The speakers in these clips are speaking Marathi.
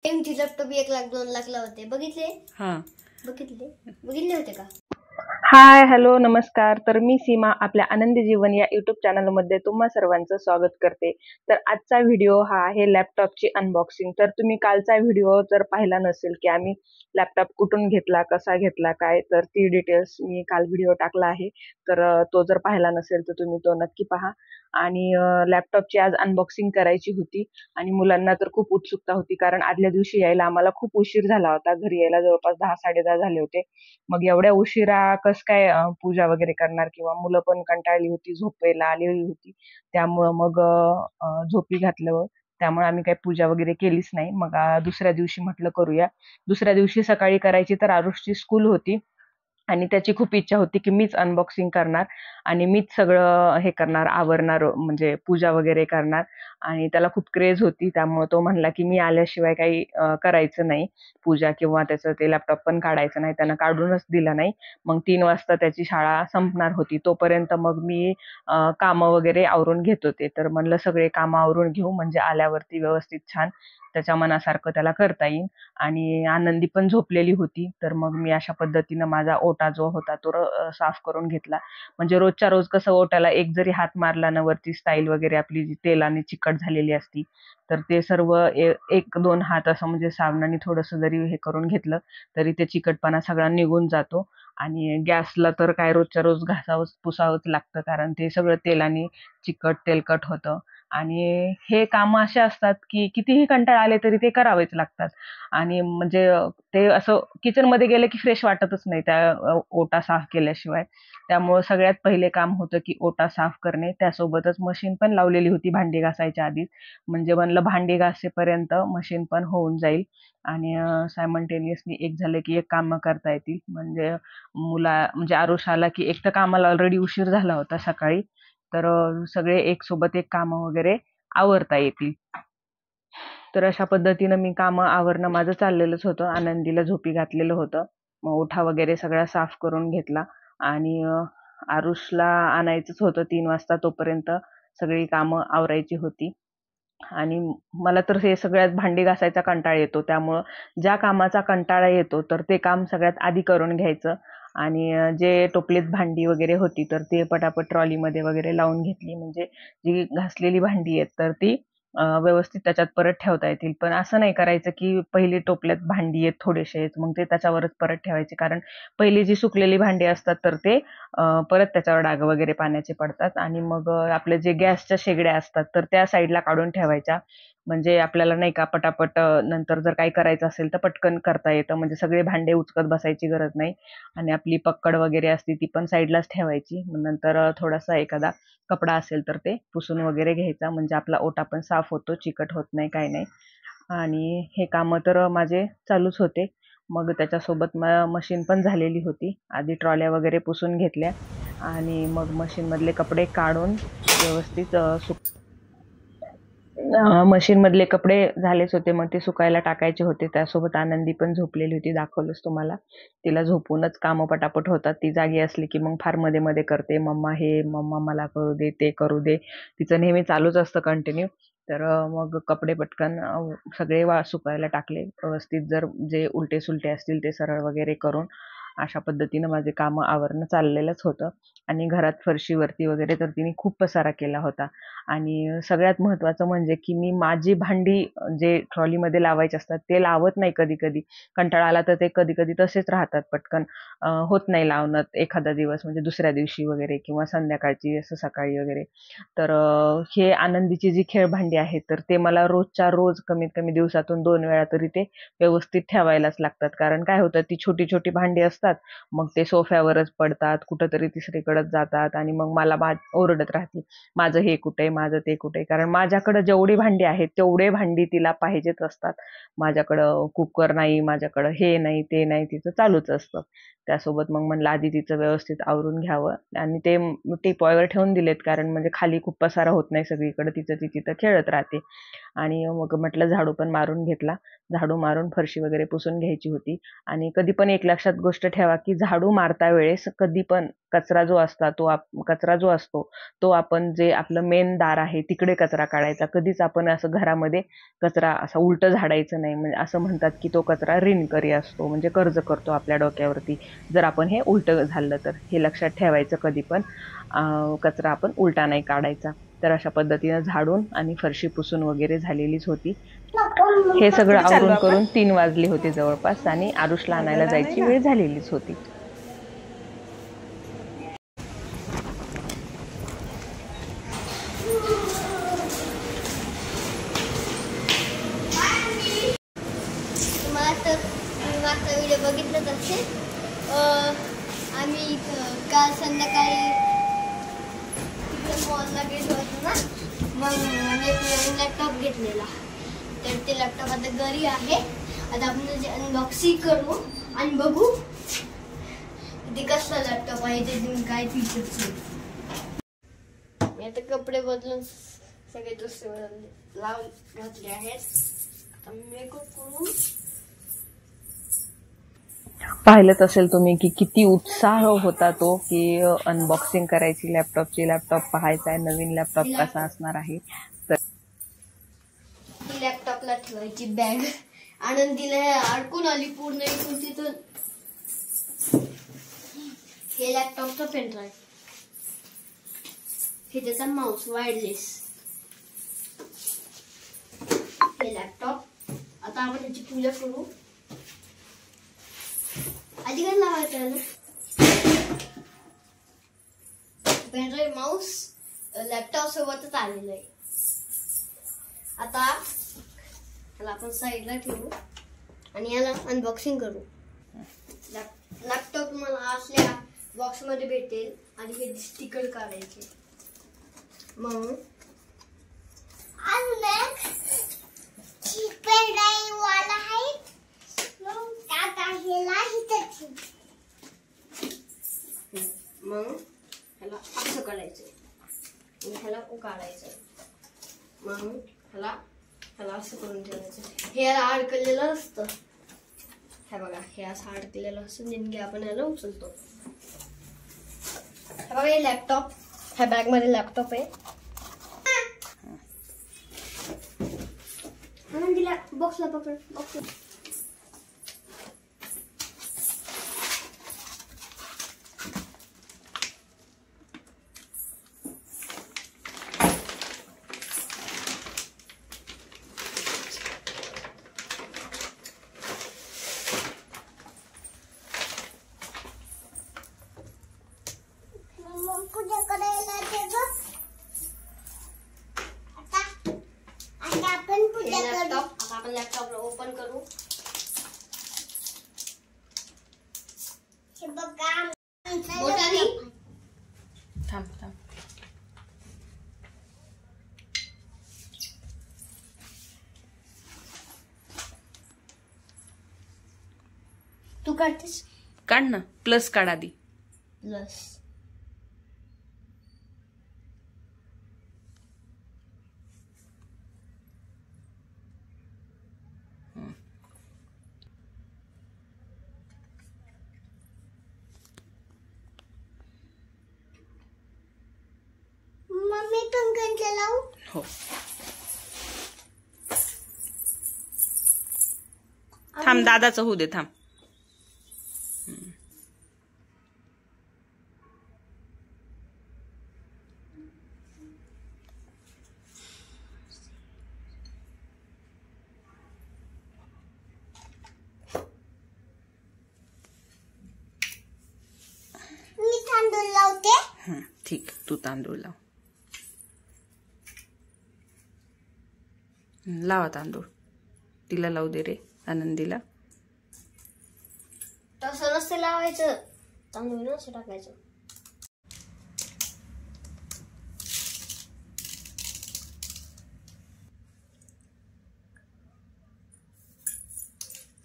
त्यांची लॅपटॉप 1,00,000-2,00,000 ला होते. बघितले होते का? हाय, हॅलो, नमस्कार. तर मी सीमा आपल्या आनंदी जीवन या युट्यूब चॅनलमध्ये तुम्हा सर्वांचं स्वागत करते. तर आजचा व्हिडिओ हा आहे लॅपटॉपची अनबॉक्सिंग. तर तुम्ही कालचा व्हिडिओ जर पाहिला नसेल की आम्ही लॅपटॉप कुठून घेतला, कसा घेतला, काय, तर ती डिटेल्स मी काल व्हिडिओ टाकला आहे. तर तो जर पाहिला नसेल तर तुम्ही तो नक्की पहा. आणि लॅपटॉपची आज अनबॉक्सिंग करायची होती आणि मुलांना तर खूप उत्सुकता होती, कारण आदल्या दिवशी यायला आम्हाला खूप उशीर झाला होता. घरी यायला जवळपास 10-10:30 झाले होते. मग एवढ्या उशिरा कसं काय पूजा वगैरे करणार, किंवा मुलं पण कंटाळली होती, झोपेला आलेली होती. त्यामुळं मग झोपी घातलं. त्यामुळे आम्ही काही पूजा वगैरे केलीच नाही. मग दुसऱ्या दिवशी म्हटलं करूया. दुसऱ्या दिवशी सकाळी करायची तर आरुषची स्कूल होती आणि त्याची खूप इच्छा होती की मीच अनबॉक्सिंग करणार आणि मीच सगळं हे करणार, आवरणार, म्हणजे पूजा वगैरे करणार. आणि त्याला खूप क्रेज होती, त्यामुळे तो म्हणला की मी आल्याशिवाय काही करायचं नाही पूजा, किंवा त्याचं ते लॅपटॉप पण काढायचं नाही. त्यानं काढूनच दिला नाही. मग 3 वाजता त्याची शाळा संपणार होती. तोपर्यंत मग मी कामं वगैरे आवरून घेत होते. तर म्हणलं सगळे कामं आवरून घेऊ, म्हणजे आल्यावरती व्यवस्थित छान त्याच्या मनासारखं त्याला करता येईल. आणि आनंदी पण झोपलेली होती. तर मग मी अशा पद्धतीनं माझा ओटा जो होता तो साफ करून घेतला. म्हणजे रोजच्या रोज कसं ओट्याला एक जरी हात मारला ना, वरची स्टाईल वगैरे आपली जी तेलाने चिकट झालेली असती, तर ते सर्व 1-2 हात असं म्हणजे साबणाने थोडंसं जरी हे करून घेतलं तरी ते चिकटपणा सगळा निघून जातो. आणि गॅसला तर काय रोजच्या रोज घासावंच पुसावंच लागतं, कारण ते सगळं तेलाने चिकट तेलकट होतं. आणि हे कामं असे असतात की कितीही कंटाळा आले तरी ते करावेच लागतात. आणि म्हणजे ते असं किचनमध्ये गेलं की फ्रेश वाटतच नाही त्या ओटा साफ केल्याशिवाय. त्यामुळं सगळ्यात पहिले काम होतं की ओटा साफ करणे. त्यासोबतच मशीन पण लावलेली होती भांडी घासायच्या आधीच. म्हणजे म्हणलं भांडी घासेपर्यंत मशीन पण होऊन जाईल आणि सायमल्टेनियसली एक झालं की एक कामं करता येतील. म्हणजे म्हणजे आरुष आला की एक तर कामाला ऑलरेडी उशीर झाला होता सकाळी, तर सगळे एक सोबत एक कामं वगैरे आवरता येतील. तर अशा पद्धतीनं मी कामं आवरणं माझं चाललेलंच होतं. आनंदीला झोपी घातलेलं होतं. मग ओठा वगैरे सगळा साफ करून घेतला आणि आरुषला आणायचंच होतं 3 वाजता. तोपर्यंत सगळी कामं आवरायची होती. आणि मला तर हे सगळ्यात भांडी घासायचा कंटाळा येतो. त्यामुळं ज्या कामाचा कंटाळा येतो तर ते काम सगळ्यात आधी करून घ्यायचं. आणि जे टोपलीत भांडी वगैरे होती तर ते पटापट ट्रॉलीमध्ये वगैरे लावून घेतली. म्हणजे जी घासलेली भांडी आहेत तर ती व्यवस्थित त्याच्यात परत ठेवता येतील. पण असं नाही करायचं की पहिली टोपल्यात भांडी आहेत थोडेसे आहेत, मग ते त्याच्यावरच परत ठेवायचे. कारण पहिली जी सुकलेली भांडी असतात तर ते परत त्याच्यावर डाग वगैरे पाण्याचे पडतात. आणि मग आपले जे गॅसच्या शेगड्या असतात तर त्या साईडला काढून ठेवायच्या. म्हणजे आपल्याला नाही का पटापट नंतर जर काही करायचं असेल तर पटकन करता येतं. म्हणजे सगळे भांडे उचकत बसायची गरज नाही. आणि आपली पक्कड वगैरे असते ती पण साईडलाच ठेवायची. मग नंतर थोडासा एखादा कपडा असेल तर ते पुसून वगैरे घ्यायचा. म्हणजे आपला ओटा पण साफ होतो, चिकट होत नाही, काही नाही. आणि हे कामं तर माझे चालूच होते. मग त्याच्यासोबत मशीन पण झालेली होती. आधी ट्रॉल्या वगैरे पुसून घेतल्या आणि मग मशीनमधले कपडे काढून व्यवस्थित मशीनमधले कपडे झालेच होते. मग ते सुकायला टाकायचे होते. त्यासोबत आनंदी पण झोपलेली होती, दाखवलंच तुम्हाला. तिला झोपूनच कामं पटापट होतात. ती जागी असली की मग फार मध्ये-मध्ये करते, "मम्मा हे, मम्मा मला करू दे, ते करू दे." तिचं नेहमी चालूच असतं कंटिन्यू. तर मग कपडे पटकन सगळे सुकायला टाकले व्यवस्थित. जर जे उलटे-सुलटे असतील ते सरळ वगैरे करून अशा पद्धतीनं माझे कामं आवरणं चाललेलंच होतं. आणि घरात फरशीवरती वगैरे तर तिने खूप पसारा केला होता. आणि सगळ्यात महत्त्वाचं म्हणजे की मी माझी भांडी जे ट्रॉलीमध्ये लावायची असतात ते लावत नाही कधी-कधी. कंटाळा आला तर ते कधी-कधी तसेच राहतात पटकन. होत नाही लावणं एखादा दिवस, म्हणजे दुसऱ्या दिवशी वगैरे किंवा संध्याकाळची असं सकाळी वगैरे. तर हे आनंदीची जी खेळभांडी आहेत तर ते मला रोजच्या रोज कमीत कमी दिवसातून 2 वेळा तरी ते व्यवस्थित ठेवायलाच लागतात. कारण काय होतं, ती छोटी-छोटी भांडी असतात. मग ते सोफ्यावरच पडतात, कुठेतरी तिसरीकडेच जातात आणि मग मला ओरडत राहते. माझं हे कुठे, माझं ते कुठे. कारण माझ्याकडं जेवढी भांडी आहेत तेवढे भांडी तिला पाहिजेच असतात. माझ्याकडं कुकर नाही, माझ्याकडं हे नाही, ते नाही, तिचं चालूच असतं. त्यासोबत मग म्हणलं आधी तिचं व्यवस्थित आवरून घ्यावं. आणि ते टिपॉयवर ठेवून दिलेत, कारण म्हणजे खाली खूप पसारा होत नाही सगळीकडे, तिचं ती तिथं खेळत राहते. आणि मग म्हटलं झाडू पण मारून घेतला. झाडू मारून फरशी वगैरे पुसून घ्यायची होती. आणि कधी पण एक लक्षात गोष्ट ठेवा की झाडू मारता वेळेस कधी पण कचरा जो असतो तो आपण जे आपलं मेन दार आहे तिकडे कचरा काढायचा. कधीच आपण असं घरामध्ये कचरा असं उलटं झाडायचं नाही. म्हणजे असं म्हणतात की तो कचरा ऋणकरी असतो, म्हणजे कर्ज करतो आपल्या डोक्यावरती जर आपण हे उलटं झालं तर. हे लक्षात ठेवायचं. कधी पण कचरा आपण उलटा नाही काढायचा. तर अशा पद्धतीनं झाडून आणि फरशी पुसून वगैरे झालेलीच होती. हे सगळं कुठे चाललो आवरून आपण? करून 3 वाजले होते जवळपास आणि आरुषला आणायला मोगऱ्याला जायची आणायला? वेळ झालेलीच होती. तुम्हाला तर तुम्ही मागचा व्हिडिओ बघितलाच असेल. आम्ही काल संध्याकाळी तिकडे मॉलला गेलो होतो ना, मग आम्ही एक नवीन लॅपटॉप घेतलेला. तर ते लॅपटॉप आता घरी आहे. आता आपण त्याची अनबॉक्सिंग करू आणि बघू ते कसला लॅपटॉप आहे, त्याचे काय फीचर्स आहेत. मी आता कपडे बदलून सगळे दुसरे लावून घातले आहेत. आता मेकअप करू. पाहिलंच असेल तुम्ही की किती उत्साह होता तो की अनबॉक्सिंग करायची लॅपटॉप पाहायचा आहे, नवीन लॅपटॉप कसा असणार आहे. तर ही लॅपटॉपला ठेवायची बॅग आनंदीला अडकून आली पूर्ण इथून तिथून. हे लॅपटॉपचा पेनड्राईव्ह, हे त्याचा माऊस वायरलेस. हे लॅपटॉप. आता आपण त्याची पूजा करू. आधी काय लावायचं पेनड्राईव्ह माऊस लॅपटॉप सोबतच आलेलं आहे. आता याला आपण साईडला ठेवू आणि याला अनबॉक्सिंग करू. लॅपटॉप मला असल्या बॉक्स मध्ये भेटेल आणि हे स्टिकर काढायचे. मग पेनड्राईव्ह वाला आहे. मग ह्याला असं काढायचं आणि ह्याला काढायचं. मग ह्याला असं करून ठेवायचं. हे याला अडकलेलं असतं. हे बघा, हे असं अडकलेलं असतं. नेमके आपण ह्याला उचलतो. हे बघा, हे लॅपटॉप, ह्या बॅग मध्ये लॅपटॉप आहे. दिला बॉक्सला पकड. बॉक्स आपण लॅपटॉपला ओपन करू. मोठाली थांब. तू काढतेस? काढ ना, प्लस काढ आधी. प्लस. मम्मी पण कंच लावू. हो, थांब, दादाचं होऊ दे, थांब. मी तांदूळ लावते. ठीक, तू तांदूळ लाव. लावा तांदूळ. तिला लावू दे रे, आनंदीला. तसं नसतं लावायचं, तांदूळ नसतं टाकायचं.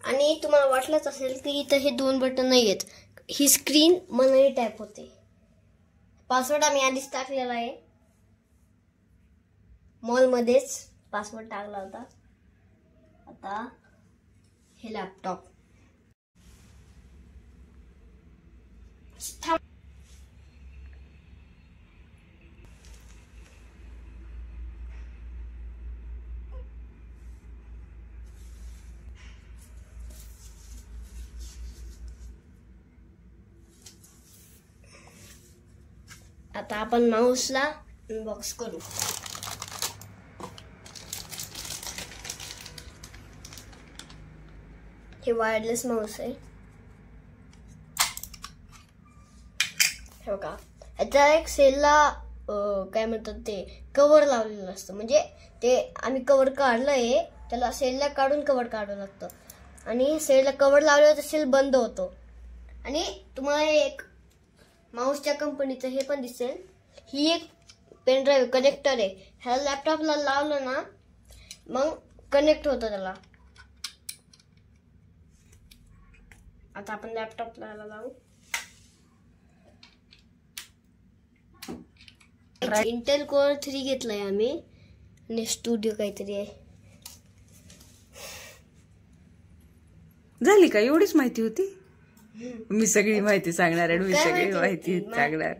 आणि तुम्हाला वाटलंच असेल की इथं हे 2 बटन नाही आहेत. ही स्क्रीन मनाने टॅप होते. पासवर्ड आम्ही आधीच टाकलेला आहे मॉलमध्येच. पासवर्ड टाकला होता. आता हे लॅपटॉप आता आपण माऊसला अनबॉक्स करू. हे वायरलेस माऊस आहे. हे बघा, याचा एक सेलला काय म्हणतात ते कव्हर लावलेलं असतं. म्हणजे ते आम्ही कव्हर काढलंय, त्याला सेलला काढून कव्हर काढावं लागतं. आणि सेलला कव्हर लावल्यावर सेल बंद होतो. आणि तुम्हाला एक माऊसच्या कंपनीचं हे पण दिसेल. ही एक पेन ड्राईव्ह कनेक्टर आहे. ह्या लॅपटॉपला लावलं ना मग कनेक्ट होतं त्याला. आता आपण लॅपटॉपला लावू. इंटेल कोर 3 घेतलाय आम्ही आणि स्टुडिओ काहीतरी आहे. झाली का? एवढीच माहिती होती? मी सगळी माहिती सांगणार आहे. मी सगळी माहिती सांगणार.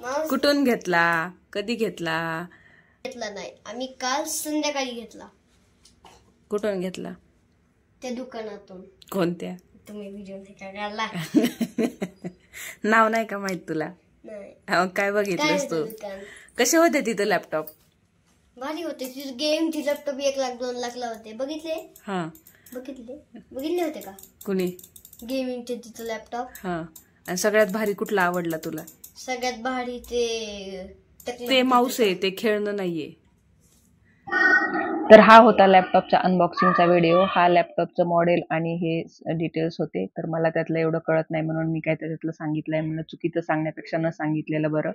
माऊस कुठून घेतला? कधी घेतला? घेतला नाही, आम्ही काल संध्याकाळी घेतला. कुठून घेतला? त्या दुकानातून. कोणत्या? तुम्ही व्हिडिओ नाही का काढला? नाव नाही का माहित तुला? नाही. काय काय बघितलंस होतं तू? दुकान? कसे होते तिथं लॅपटॉप? भारी होते. तिथे गेमची लॅपटॉप 1 लाख 2 लाखला होते. हा, बघितले होते का? कुणी? गेमिंगचे तिथं लॅपटॉप. हा. आणि सगळ्यात भारी कुठला आवडला तुला? सगळ्यात भारी ते माऊस आहे, ते खेळणं नाहीये. तर हा होता लॅपटॉपचा अनबॉक्सिंगचा व्हिडिओ. हा लॅपटॉपचं मॉडेल आणि हे डिटेल्स होते. तर मला त्यातलं एवढं कळत नाही म्हणून मी काय त्यातलं सांगितलंय. म्हणून चुकीचं सांगण्यापेक्षा न सांगितलेलं बरं.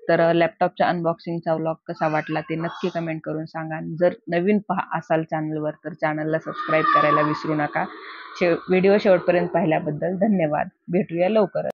तर लॅपटॉपच्या अनबॉक्सिंगचा व्लॉग कसा वाटला ते नक्की कमेंट करून सांगा. जर नवीन असाल चॅनलवर तर चॅनलला सबस्क्राईब करायला विसरू नका. व्हिडिओ शेवटपर्यंत पाहिल्याबद्दल धन्यवाद. भेटूया लवकरच.